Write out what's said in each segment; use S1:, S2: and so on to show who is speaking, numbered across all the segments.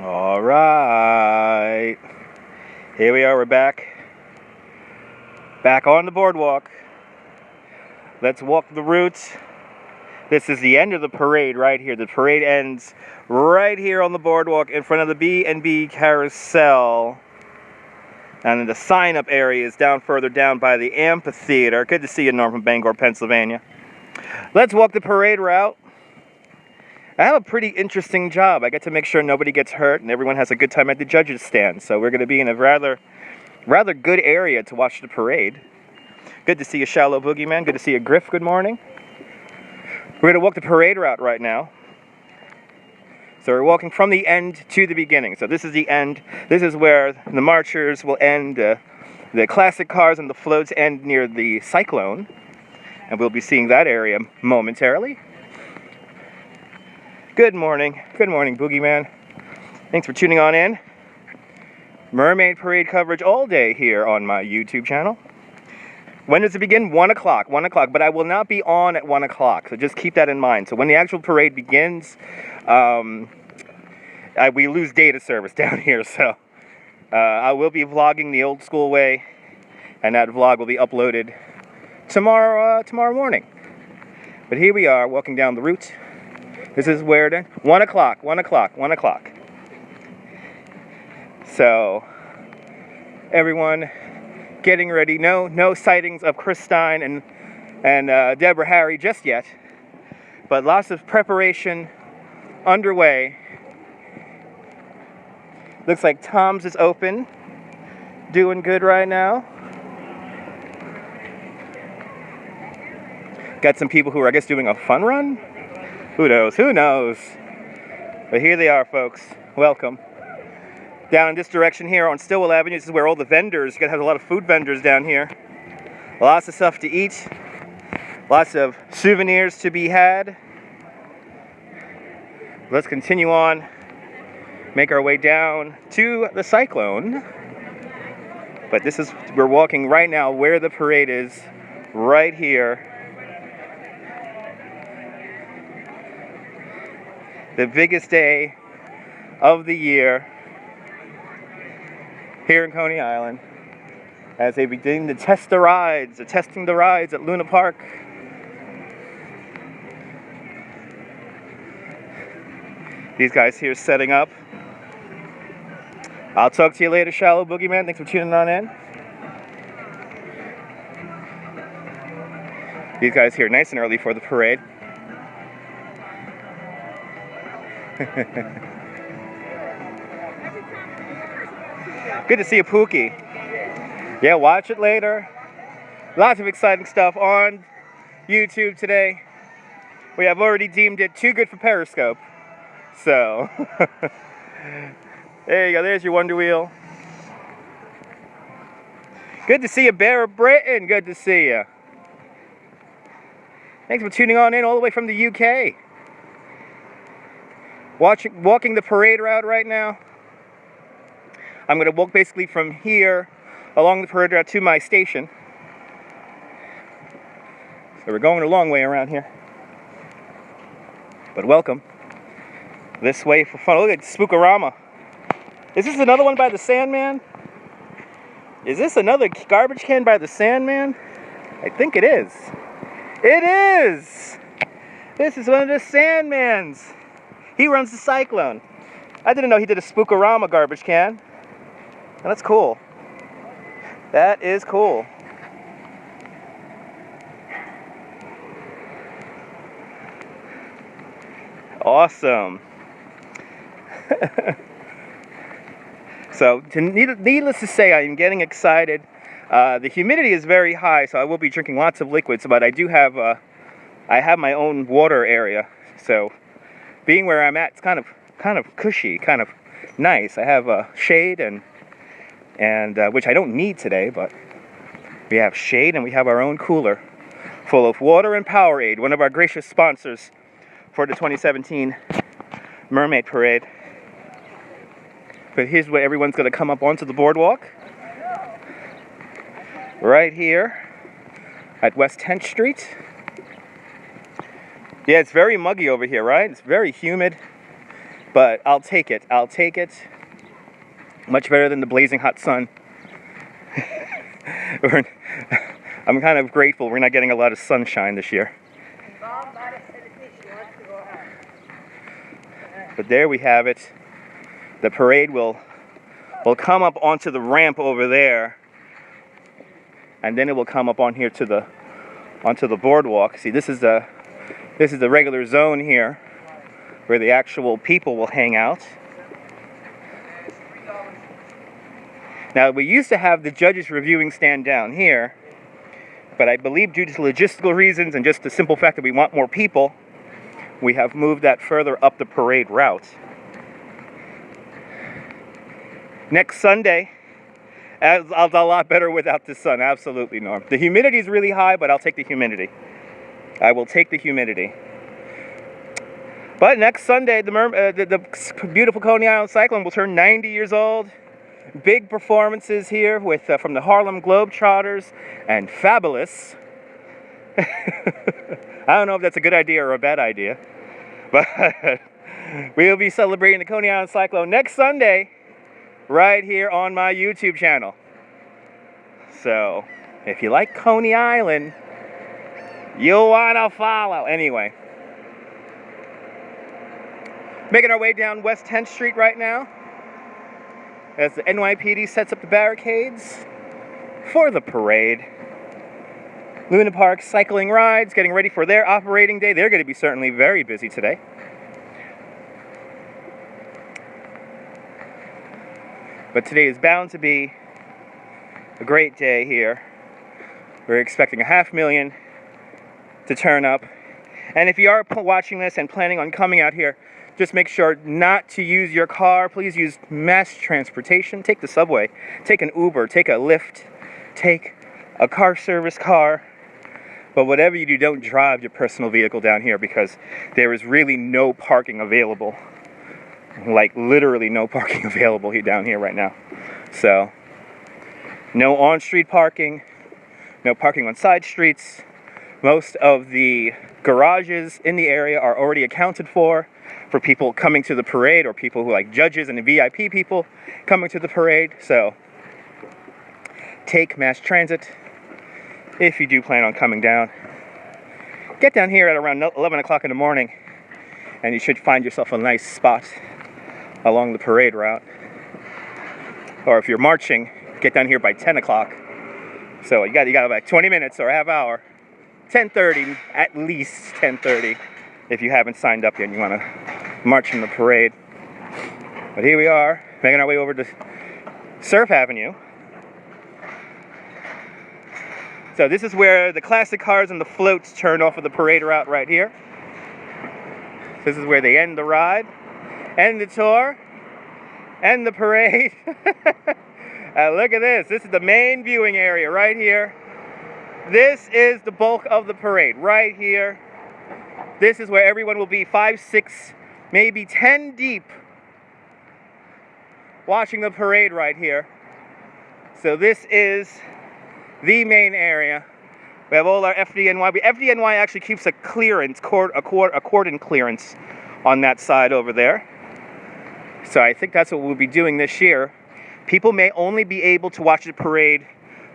S1: All right, here we are. We're back on the boardwalk. Let's walk the route. This is the end of the parade right here. The parade ends right here on the boardwalk in front of the B&B Carousel. And then the sign-up area is down further down by the amphitheater. Good to see you, Norm, from Bangor, Pennsylvania. Let's walk the parade route. I have a pretty interesting job. I get to make sure nobody gets hurt and everyone has a good time at the judges' stand. So we're going to be in a rather good area to watch the parade. Good to see you, Shallow Boogeyman. Good to see you, Griff. Good morning. We're going to walk the parade route right now. So we're walking from the end to the beginning. So this is the end. This is where the marchers will end. The classic cars and the floats end near the Cyclone. And we'll be seeing that area momentarily. Good morning, Boogeyman. Thanks for tuning on in. Mermaid Parade coverage all day here on my YouTube channel. When does it begin? 1 o'clock, but I will not be on at 1 o'clock, so just keep that in mind. So when the actual parade begins, we lose data service down here, so I will be vlogging the old school way, and that vlog will be uploaded tomorrow morning. But here we are, walking down the route. This is where it ends. 1 o'clock. So, everyone getting ready. No sightings of Chris Stein and Deborah Harry just yet. But lots of preparation underway. Looks like Tom's is open. Doing good right now. Got some people who are, I guess, doing a fun run? Who knows? But here they are, folks. Welcome. Down in this direction here on Stillwell Avenue, this is where all the vendors, you gotta have a lot of food vendors down here. Lots of stuff to eat. Lots of souvenirs to be had. Let's continue on. Make our way down to the Cyclone. But we're walking right now where the parade is, right here. The biggest day of the year here in Coney Island as they begin to testing the rides at Luna Park. These guys here setting up. I'll talk to you later, Shallow Boogeyman. Thanks for tuning on in. These guys here nice and early for the parade. Good to see you, Pookie. Yeah, watch it later. Lots of exciting stuff on YouTube today. We have already deemed it too good for Periscope. So, there you go. There's your Wonder Wheel. Good to see you, Bear Britain. Good to see you. Thanks for tuning on in all the way from the UK. Walking the parade route right now. I'm going to walk basically from here along the parade route to my station. So we're going a long way around here. But welcome. This way for fun. Look at Spookorama. Is this another one by the Sandman? Is this another garbage can by the Sandman? I think it is. It is! This is one of the Sandmans. He runs the Cyclone. I didn't know he did a Spookorama garbage can. And that's cool. That is cool. Awesome. So, needless to say, I am getting excited. The humidity is very high, so I will be drinking lots of liquids, but I do have I have my own water area. So, being where I'm at, it's kind of cushy, kind of nice. I have shade and which I don't need today, but we have shade and we have our own cooler full of water and Powerade, one of our gracious sponsors for the 2017 Mermaid Parade. But here's where everyone's going to come up onto the boardwalk. Right here at West 10th Street. Yeah, it's very muggy over here, right? It's very humid. But I'll take it. I'll take it. Much better than the blazing hot sun. I'm kind of grateful we're not getting a lot of sunshine this year. But there we have it. The parade will come up onto the ramp over there, and then it will come up on here to onto the boardwalk. See, this is the regular zone here where the actual people will hang out. Now, we used to have the judges reviewing stand down here, but I believe due to logistical reasons and just the simple fact that we want more people, we have moved that further up the parade route. Next Sunday, it's a lot better without the sun, absolutely, Norm. The humidity is really high, but I'll take the humidity. I will take the humidity. But next Sunday, the beautiful Coney Island Cyclone will turn 90 years old. Big performances here with from the Harlem Globetrotters and Fabulous. I don't know if that's a good idea or a bad idea, but we'll be celebrating the Coney Island Cyclone next Sunday right here on my YouTube channel. So if you like Coney Island, you'll want to follow. Anyway, making our way down West 10th Street right now as the NYPD sets up the barricades for the parade. Luna Park Cycling Rides getting ready for their operating day. They're going to be certainly very busy today. But today is bound to be a great day here. We're expecting 500,000 to turn up. And if you are watching this and planning on coming out here, just make sure not to use your car. Please use mass transportation. Take the subway, take an Uber, take a Lyft, take a car service car. But whatever you do, don't drive your personal vehicle down here because there is really no parking available. Like literally no parking available down here right now. So no on-street parking, no parking on side streets. Most of the garages in the area are already accounted for people coming to the parade, or people who like judges and the VIP people coming to the parade. So take mass transit if you do plan on coming down. Get down here at around 11 o'clock in the morning and you should find yourself a nice spot along the parade route. Or if you're marching, get down here by 10 o'clock. So you got about 20 minutes or a half hour. 10:30, at least 10:30, if you haven't signed up yet and you want to march in the parade. But here we are, making our way over to Surf Avenue. So this is where the classic cars and the floats turn off of the parade route right here. This is where they end the ride, end the tour, end the parade. Look at this. This is the main viewing area right here. This is the bulk of the parade right here. This is where everyone will be 5, 6, maybe 10 deep watching the parade right here. So this is the main area. We have all our FDNY. FDNY actually keeps a clearance, a cordon clearance on that side over there. So I think that's what we'll be doing this year. People may only be able to watch the parade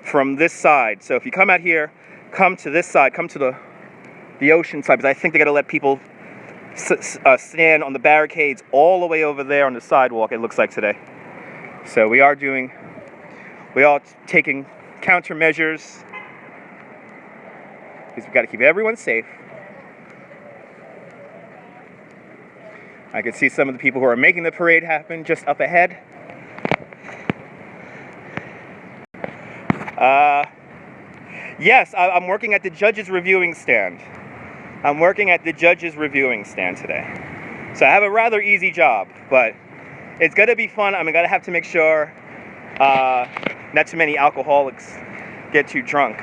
S1: from this side. So if you come out here, come to this side, come to the ocean side, because I think they got to let people stand on the barricades all the way over there on the sidewalk, it looks like today. So we are taking countermeasures because we've got to keep everyone safe. I can see some of the people who are making the parade happen just up ahead. Yes, I'm working at the judges reviewing stand. I'm working at the judges reviewing stand today. So I have a rather easy job, but it's going to be fun. I'm going to have to make sure not too many alcoholics get too drunk.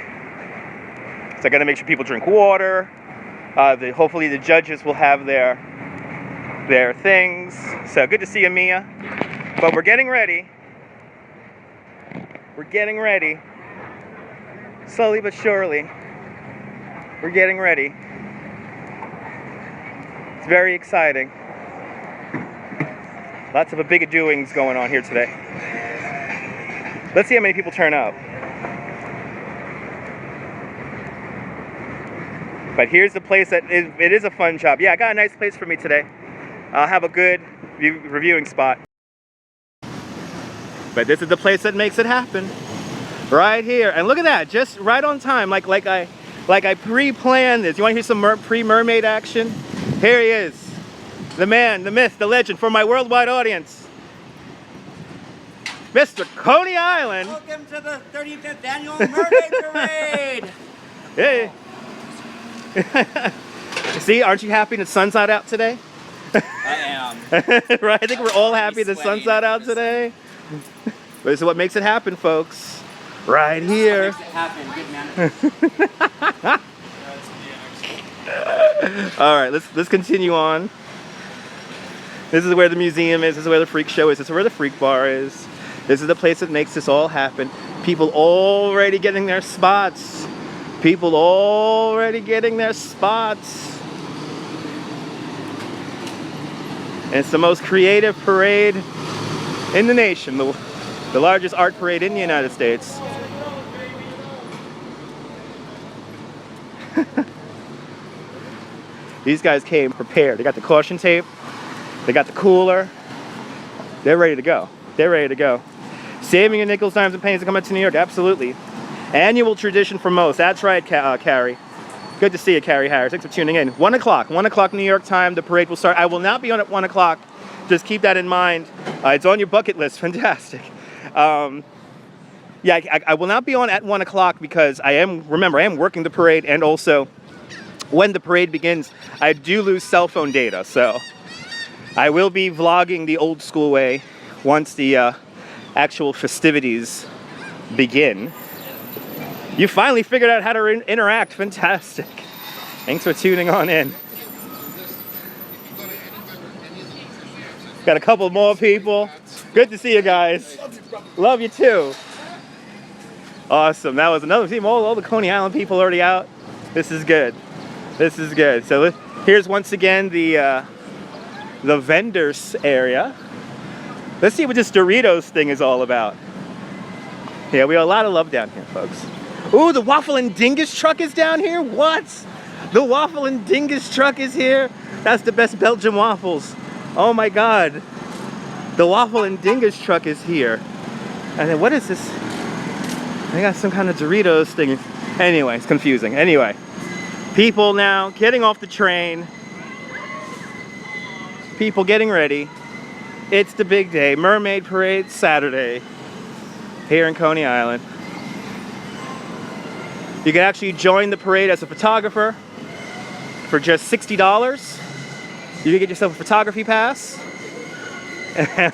S1: So I got to make sure people drink water. Hopefully the judges will have their things. So good to see you, Mia. But we're getting ready. We're getting ready. Slowly but surely, we're getting ready. It's very exciting. Lots of a big doings going on here today. Let's see how many people turn up. But here's the place that it is a fun job. Yeah, I got a nice place for me today. I'll have a good reviewing spot. But this is the place that makes it happen. Right here. And look at that, just right on time, like I pre-planned this. You want to hear some pre-mermaid action? Here he is. The man, the myth, the legend for my worldwide audience. Mr. Coney Island.
S2: Welcome to the 35th Annual Mermaid Parade.
S1: Hey. See, aren't you happy the sun's not out today?
S2: I am.
S1: Right? I think we're all happy the sun's not out today. But this is what makes it happen, folks. Right here.
S2: Makes it happen. Good man.
S1: All right, let's continue on. This is where the museum is. This is where the freak show is. This is where the freak bar is. This is the place that makes this all happen. People already getting their spots. People already getting their spots. And it's the most creative parade in the nation. The largest art parade in the United States. These guys came prepared. They got the caution tape. They got the cooler. They're ready to go. They're ready to go. Saving your nickels, dimes, and pennies to come out to New York. Absolutely. Annual tradition for most. That's right, Carrie. Good to see you, Carrie Harris. Thanks for tuning in. 1 o'clock. 1 o'clock New York time. The parade will start. I will not be on at 1 o'clock. Just keep that in mind. It's on your bucket list. Fantastic. Yeah, I will not be on at 1 o'clock because I am working the parade, and also when the parade begins, I do lose cell phone data. So I will be vlogging the old school way once the actual festivities begin. You finally figured out how to interact. Fantastic. Thanks for tuning on in. Got a couple more people. Good to see you guys. Love you too. Awesome. That was another team. All the Coney Island people already out. This is good. This is good. So here's once again the vendors area. Let's see what this Doritos thing is all about. Yeah, we have a lot of love down here, folks. Ooh, the Waffle and Dingus truck is down here? What? The Waffle and Dingus truck is here? That's the best Belgian waffles. Oh my God. The Waffle and Dingus truck is here. And then what is this? They got some kind of Doritos thing. Anyway, it's confusing. Anyway, people now getting off the train. People getting ready. It's the big day. Mermaid Parade Saturday here in Coney Island. You can actually join the parade as a photographer for just $60. You can get yourself a photography pass and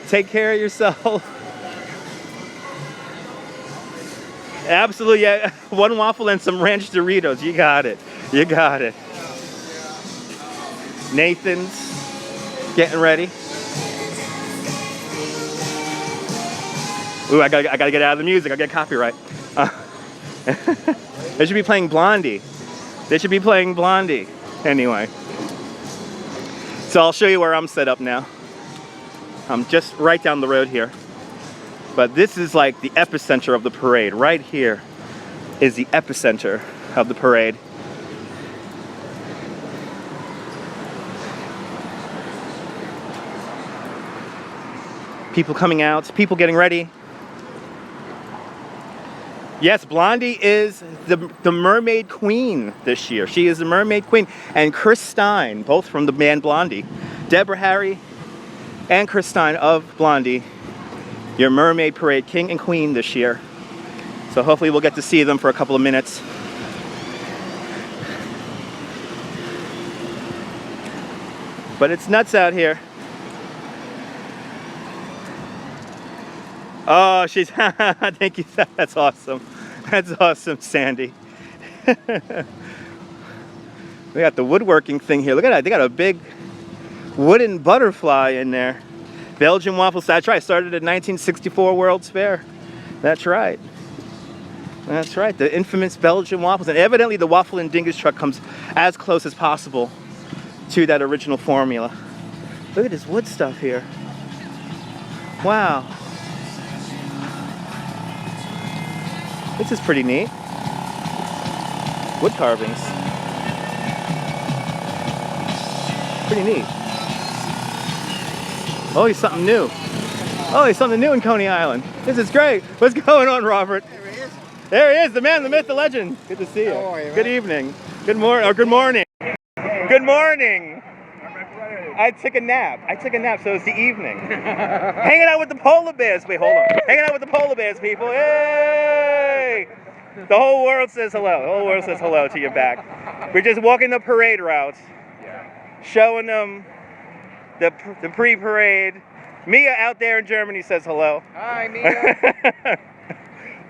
S1: take care of yourself. Absolutely, yeah. One waffle and some ranch Doritos. You got it. You got it. Nathan's getting ready. Ooh, I gotta get out of the music. I get copyright. They should be playing Blondie. They should be playing Blondie. Anyway. So I'll show you where I'm set up now. I'm just right down the road here. But this is like the epicenter of the parade. Right here is the epicenter of the parade. People coming out, people getting ready. Yes, Blondie is the Mermaid Queen this year. She is the Mermaid Queen. And Chris Stein, both from the band Blondie. Deborah Harry and Chris Stein of Blondie, your Mermaid Parade King and Queen this year. So hopefully we'll get to see them for a couple of minutes. But it's nuts out here. Oh, she's, thank you, that's awesome. That's awesome, Sandy. We got the woodworking thing here. Look at that, they got a big wooden butterfly in there. Belgian waffles, that's right, started at 1964 World's Fair. That's right. That's right, the infamous Belgian waffles. And evidently the Waffle and Dingus truck comes as close as possible to that original formula. Look at this wood stuff here. Wow. This is pretty neat. Wood carvings. Pretty neat. Oh, he's something new. Oh, he's something new in Coney Island. This is great. What's going on, Robert?
S2: There he is.
S1: There he is, the man, the myth, the legend. Good to see you.
S2: How are you,
S1: Good
S2: man?
S1: evening. Good morning. Oh, good morning. Good morning. I took a nap, so it's the evening. Hanging out with the polar bears. Wait, hold on. Hanging out with the polar bears, people. Yay! The whole world says hello. The whole world says hello to you back. We're just walking the parade route, showing them the pre-parade. Mia out there in Germany says hello.
S2: Hi, Mia.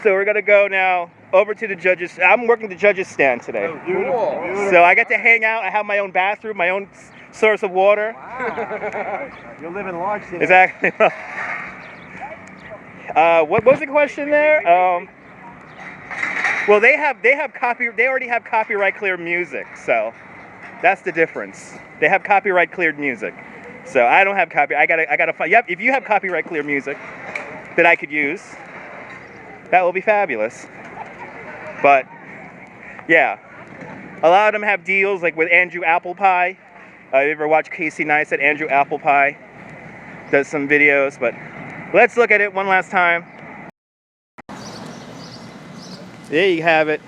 S1: So we're gonna go now over to the judges. I'm working the judges stand today.
S2: Oh, beautiful.
S1: So I get to hang out. I have my own bathroom, my own source of water.
S2: Wow. You're living large today.
S1: Exactly. What was the question there? Well, they already have copyright cleared music, so that's the difference. They have copyright cleared music, so I don't have copy. I gotta find. Yep, if you have copyright cleared music that I could use, that will be fabulous. But yeah, a lot of them have deals like with Andrew Applepie. You ever watch Casey Neistat? Andrew Applepie does some videos, but let's look at it one last time. There you have it.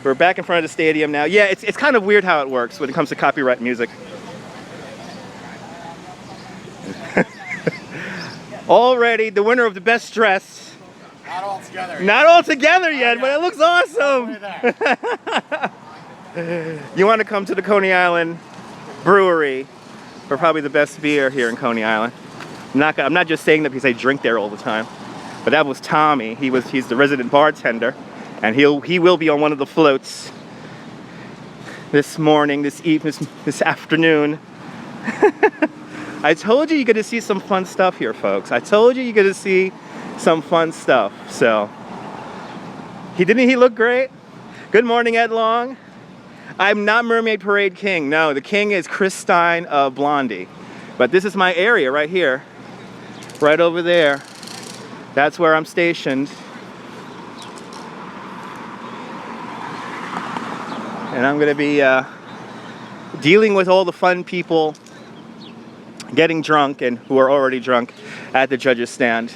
S1: We're back in front of the stadium now. Yeah, it's kind of weird how it works when it comes to copyright music. Already the winner of the best dress.
S2: Not all together.
S1: Not all together yet, but it looks awesome. You want to come to the Coney Island Brewery for probably the best beer here in Coney Island. I'm not just saying that because I drink there all the time, but that was Tommy. He's the resident bartender, and he will be on one of the floats this morning, this afternoon. I told you you're gonna see some fun stuff here, folks. I told you you're gonna see some fun stuff. So didn't he look great? Good morning, Ed Long. I'm not Mermaid Parade King. No, the king is Chris Stein of Blondie. But this is my area right here, right over there. That's where I'm stationed. And I'm gonna be dealing with all the fun people getting drunk and who are already drunk at the judges stand.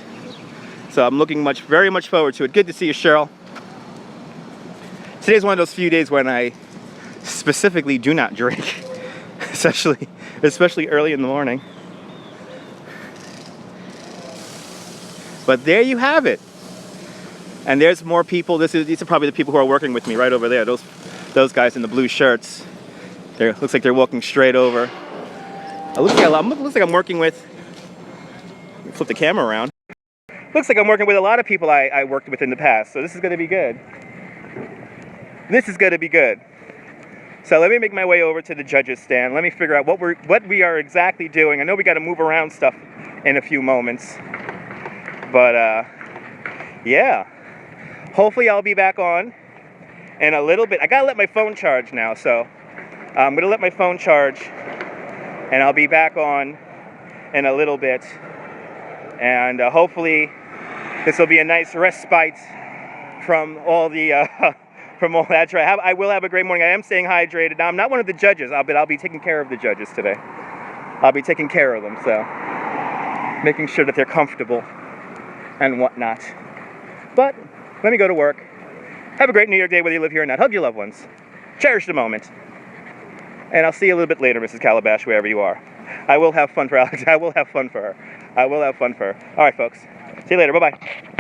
S1: So I'm looking very much forward to it. Good to see you, Cheryl. Today's one of those few days when I specifically do not drink, especially early in the morning. But there you have it. And there's more people. These are probably the people who are working with me right over there. Those guys in the blue shirts. Looks like they're walking straight over. It looks like I'm working with. Flip the camera around. Looks like I'm working with a lot of people I worked with in the past. So this is going to be good. This is going to be good. So let me make my way over to the judges stand. Let me figure out what we are exactly doing. I know we got to move around stuff in a few moments. But yeah. Hopefully I'll be back on in a little bit. I got to let my phone charge now, so I'm going to let my phone charge and I'll be back on in a little bit. And hopefully this will be a nice respite from all the from all that. I will have a great morning. I am staying hydrated. Now I'm not one of the judges, but I'll be taking care of the judges today. I'll be taking care of them, so making sure that they're comfortable and whatnot. But let me go to work. Have a great New Year Day, whether you live here or not. Hug your loved ones. Cherish the moment. And I'll see you a little bit later, Mrs. Calabash, wherever you are. I will have fun for Alex. I will have fun for her. I will have fun for her. All right, folks. See you later. Bye-bye.